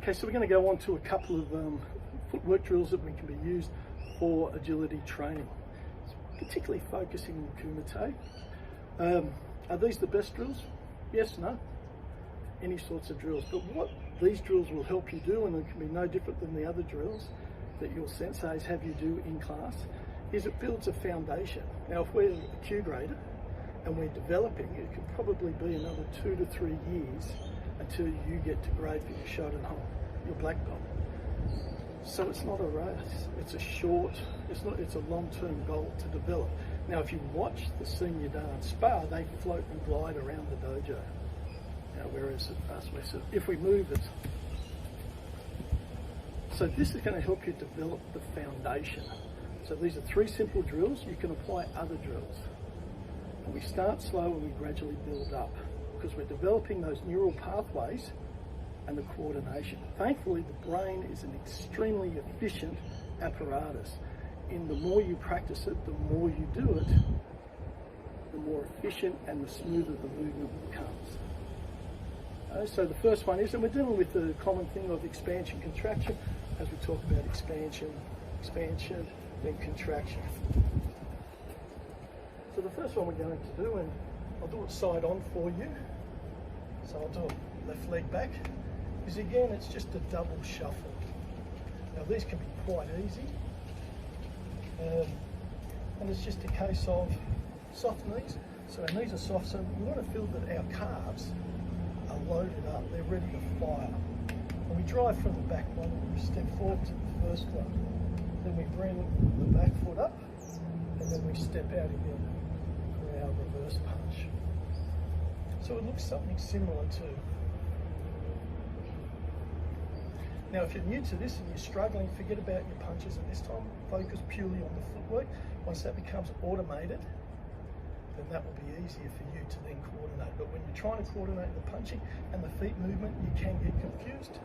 Okay, so we're going to go on to a couple of footwork drills that we can be used for agility training, particularly focusing on Kumite. Are these the best drills? Yes, no, any sorts of drills. But what these drills will help you do, and it can be no different than the other drills that your senseis have you do in class, is it builds a foundation. Now, if we're a Q grader and we're developing, it could probably be another 2 to 3 years until you get to grade for your Shodan hole, your black belt. So it's not a race, it's a long-term goal to develop. Now, if you watch the senior dance spar, they float and glide around the dojo. Now, whereas us, if we move it, so this is going to help you develop the foundation. So these are 3 simple drills. You can apply other drills. And we start slow and we gradually build up, because we're developing those neural pathways and the coordination. Thankfully, the brain is an extremely efficient apparatus. And the more you practice it, the more you do it, the more efficient and the smoother the movement becomes. So the first one is, and we're dealing with the common thing of expansion, contraction, as we talk about expansion, then contraction. So the first one we're going to do, and I'll do it side on for you. So I'll do it left leg back, is again, it's just a double shuffle. Now these can be quite easy, and it's just a case of soft knees. So our knees are soft, so we want to feel that our calves are loaded up, they're ready to fire. And we drive from the back one, we step forward to the first one, then we bring the back foot up, and then we step out again for our reverse punch. So it looks something similar to. Now, if you're new to this and you're struggling, forget about your punches at this time. Focus purely on the footwork. Once that becomes automated, then that will be easier for you to then coordinate. But when you're trying to coordinate the punching and the feet movement, you can get confused.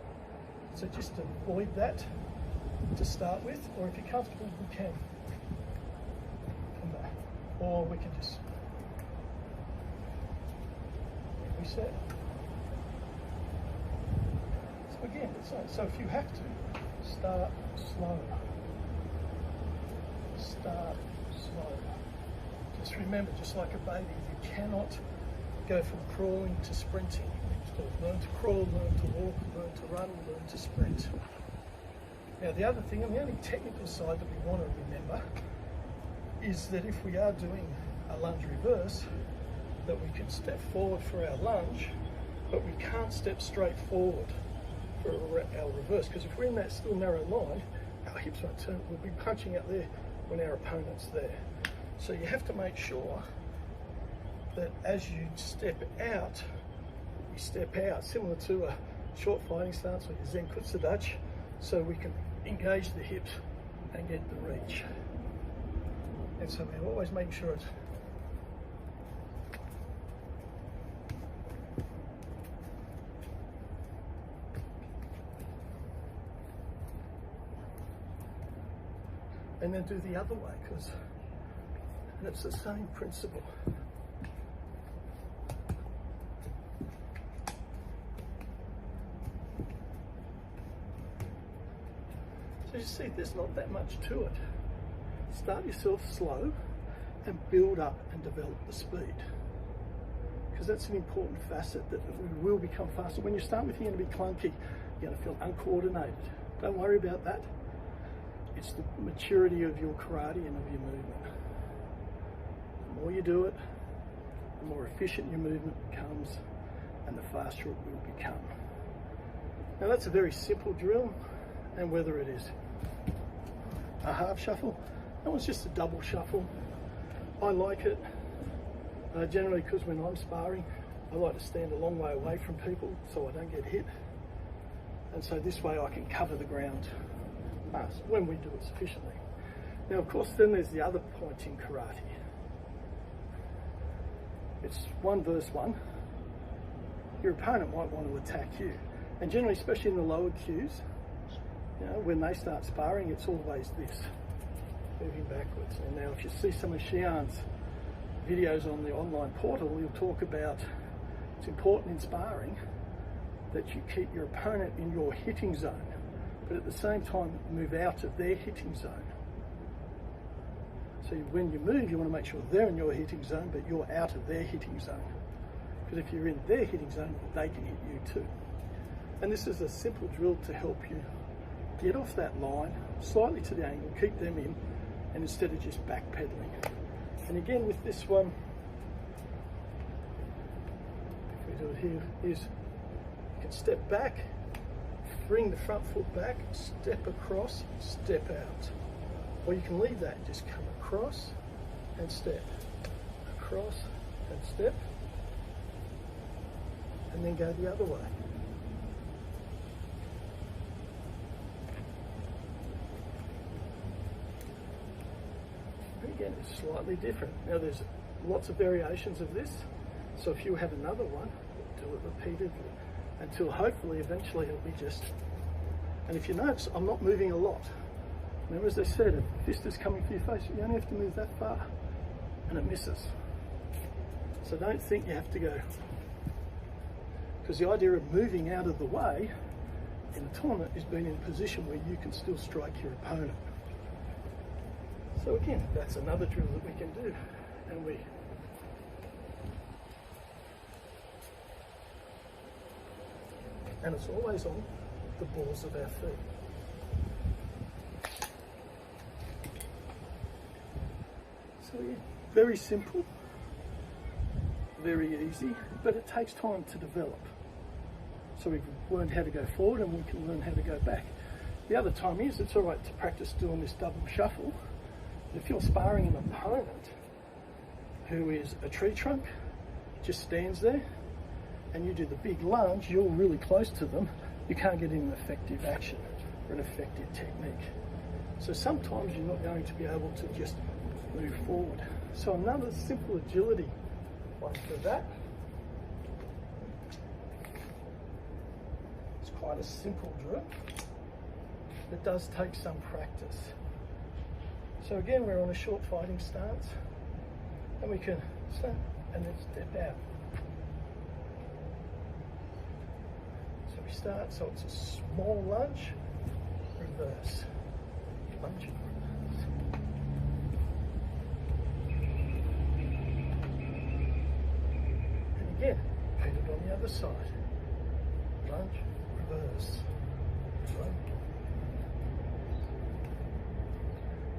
So just avoid that to start with, or if you're comfortable, you can come back. Or we can just reset. So again, so if you have to, start slow. Start slow. Just remember, just like a baby, you cannot go from crawling to sprinting. So learn to crawl, learn to walk, learn to run, learn to sprint. Now the other thing, and the only technical side that we want to remember, is that if we are doing a lunge reverse, that we can step forward for our lunge, but we can't step straight forward for our reverse, because if we're in that still narrow line, our hips won't turn, we'll be punching out there when our opponent's there. So you have to make sure that as you step out, you step out, similar to a short fighting stance or your Zen Kutsudachi, so we can engage the hips and get the reach. And so we always make sure it's and then do the other way, because it's the same principle. So you see, there's not that much to it. Start yourself slow and build up and develop the speed, because that's an important facet that we will become faster. When you start with, you're going to be clunky, you're going to feel uncoordinated. Don't worry about that. It's the maturity of your karate and of your movement. The more you do it, the more efficient your movement becomes and the faster it will become. Now that's a very simple drill, and whether it is a half shuffle, that one's just a double shuffle. I like it generally because when I'm sparring, I like to stand a long way away from people so I don't get hit. And so this way I can cover the ground when we do it sufficiently. Now, of course, then there's the other point in karate. It's 1 versus 1. Your opponent might want to attack you. And generally, especially in the lower cues, you know, when they start sparring, it's always this, moving backwards. And now if you see some of Xian's videos on the online portal, he'll talk about it's important in sparring that you keep your opponent in your hitting zone, but at the same time move out of their hitting zone. So when you move, you want to make sure they're in your hitting zone, but you're out of their hitting zone. Because if you're in their hitting zone, they can hit you too. And this is a simple drill to help you get off that line, slightly to the angle, keep them in, and instead of just backpedaling. And again with this one, if we do it here, is you can step back, bring the front foot back, step across, step out. Or you can leave that, just come across and step, across and step, and then go the other way. Again, it's slightly different. Now there's lots of variations of this, so if you have another one, do it repeatedly until hopefully eventually it'll be just, and if you notice, I'm not moving a lot. Remember, as I said, if a fist is coming for your face, you only have to move that far and it misses. So don't think you have to go, because the idea of moving out of the way in a tournament is being in a position where you can still strike your opponent. So again, that's another drill that we can do, and it's always on the balls of our feet. So yeah, very simple, very easy, but it takes time to develop. So we've learned how to go forward and we can learn how to go back. The other time is, it's all right to practice doing this double shuffle. If you're sparring an opponent who is a tree trunk, just stands there, and you do the big lunge, you're really close to them, you can't get in an effective action or an effective technique. So sometimes you're not going to be able to just move forward. So another simple agility one for that. It's quite a simple drill. It does take some practice. So again, we're on a short fighting stance, and we can snap and then step out. So we start, so it's a small lunge, reverse, lunge, reverse. And again, repeat it on the other side. Lunge, reverse, lunge.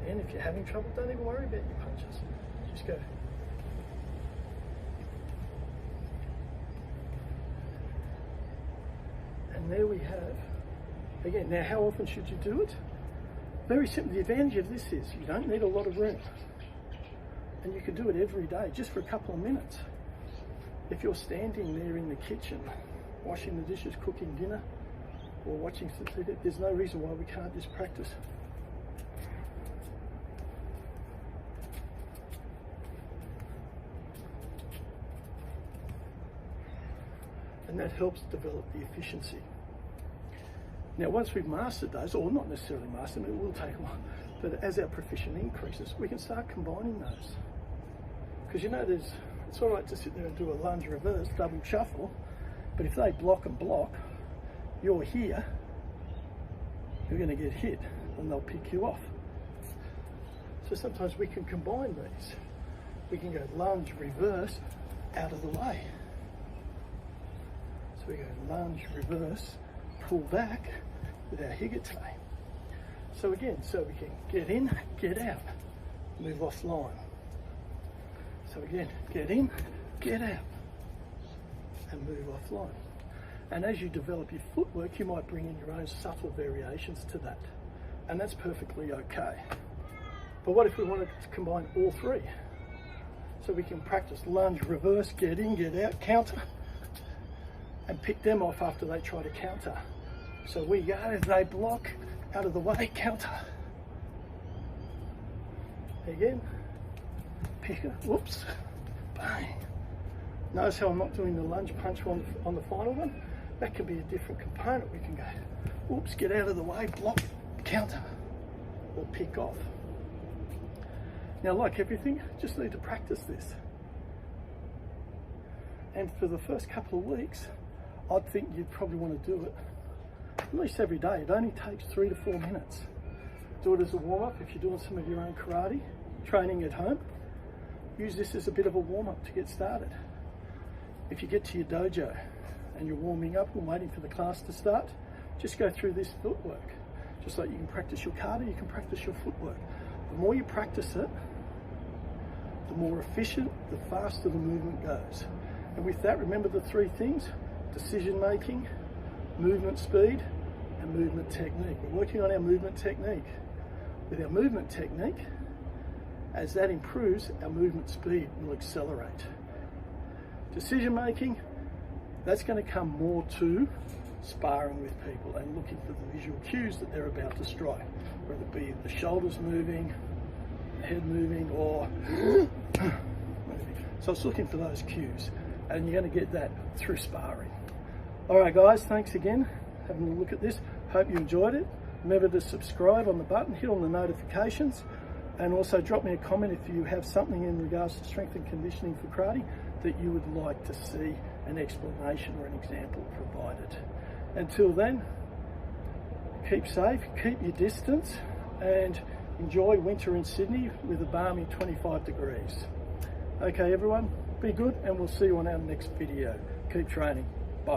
And if you're having trouble, don't even worry about your punches. Just go. And there we have, again, now how often should you do it? Very simple. The advantage of this is you don't need a lot of room. And you can do it every day, just for a couple of minutes. If you're standing there in the kitchen, washing the dishes, cooking dinner, or watching some TV, there's no reason why we can't just practice. And that helps develop the efficiency. Now, once we've mastered those, or not necessarily mastered them, it will take a while, but as our proficiency increases, we can start combining those. Because you know, it's all right to sit there and do a lunge reverse, double shuffle, but if they block and block, you're here, you're going to get hit and they'll pick you off. So sometimes we can combine these. We can go lunge, reverse, out of the way. So we go lunge, reverse, pull back with our higite. So again, so we can get in, get out, move offline. So again, get in, get out, and move offline. And as you develop your footwork, you might bring in your own subtle variations to that. And that's perfectly okay. But what if we wanted to combine all three? So we can practice lunge, reverse, get in, get out, counter, and pick them off after they try to counter. So we go, they block, out of the way, counter. Again, pick it, whoops, bang. Notice how I'm not doing the lunge punch on the final one? That can be a different component. We can go, whoops, get out of the way, block, counter, or pick off. Now, like everything, just need to practice this. And for the first couple of weeks, I'd think you'd probably want to do it at least every day. It only takes 3 to 4 minutes. Do it as a warm-up if you're doing some of your own karate training at home. Use this as a bit of a warm-up to get started. If you get to your dojo and you're warming up and waiting for the class to start, just go through this footwork. Just like you can practice your kata, you can practice your footwork. The more you practice it, the more efficient, the faster the movement goes. And with that, remember the 3 things: decision making, movement speed, and movement technique. We're working on our movement technique. With our movement technique, as that improves, our movement speed will accelerate. Decision making, that's going to come more to sparring with people and looking for the visual cues that they're about to strike, whether it be the shoulders moving, the head moving, or moving. So it's looking for those cues, and you're going to get that through sparring. All right, guys, thanks again for having a look at this. Hope you enjoyed it. Remember to subscribe on the button, hit on the notifications, and also drop me a comment if you have something in regards to strength and conditioning for karate that you would like to see an explanation or an example provided. Until then, keep safe, keep your distance, and enjoy winter in Sydney with a balmy 25 degrees. Okay, everyone, be good, and we'll see you on our next video. Keep training.